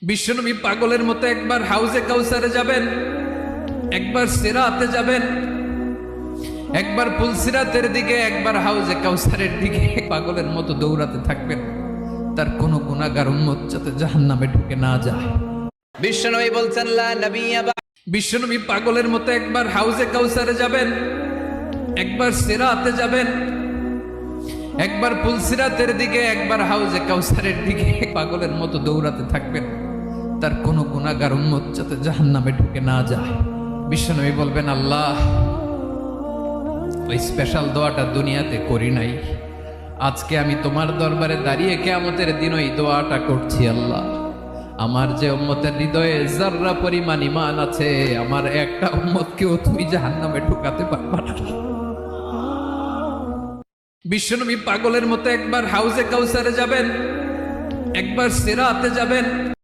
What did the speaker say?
বিশ্বনবী পাগলের মতো একবার হাউজে কাউসারে যাবেন, একবার সিরাতে যাবেন, একবার পুলসিরাতের দিকে, একবার হাউজে কাউসারের দিকে পাগলের মতো দৌড়াতে থাকবেন। তার কোনো গুনাহগার উম্মত যাতে জাহান্নামে ঢুকে না যায়। বিশ্বনবী বলছেন লা নবিয়্যা বা বিশ্বনবী পাগলের মতো একবার হাউজে কাউসারে যাবেন, একবার সিরাতে যাবেন, একবার পুলসিরাতের দিকে, একবার হাউজে কাউসারের দিকে পাগলের মতো দৌড়াতে থাকবেন। তার কোনো গুনাহগার উম্মত যাতে জাহান্নামে ঢুকে না যায়। বিশ্বনবী বলবেন, আল্লাহ, ওই স্পেশাল দোয়াটা দুনিয়াতে করি নাই, আজকে আমি তোমার দরবারে দাঁড়িয়ে কিয়ামতের দিন ওই দোয়াটা করছি। আল্লাহ, আমার যে উম্মতের হৃদয়ে যাররা পরিমাণ ঈমান আছে, আমার একটা উম্মতকেও তুমি জাহান্নামে ঢুকাতে পারবা না। বিশ্বনবী পাগলের মতো একবার হাউজে কাউসারে যাবেন, একবার সিরাতে যাবেন,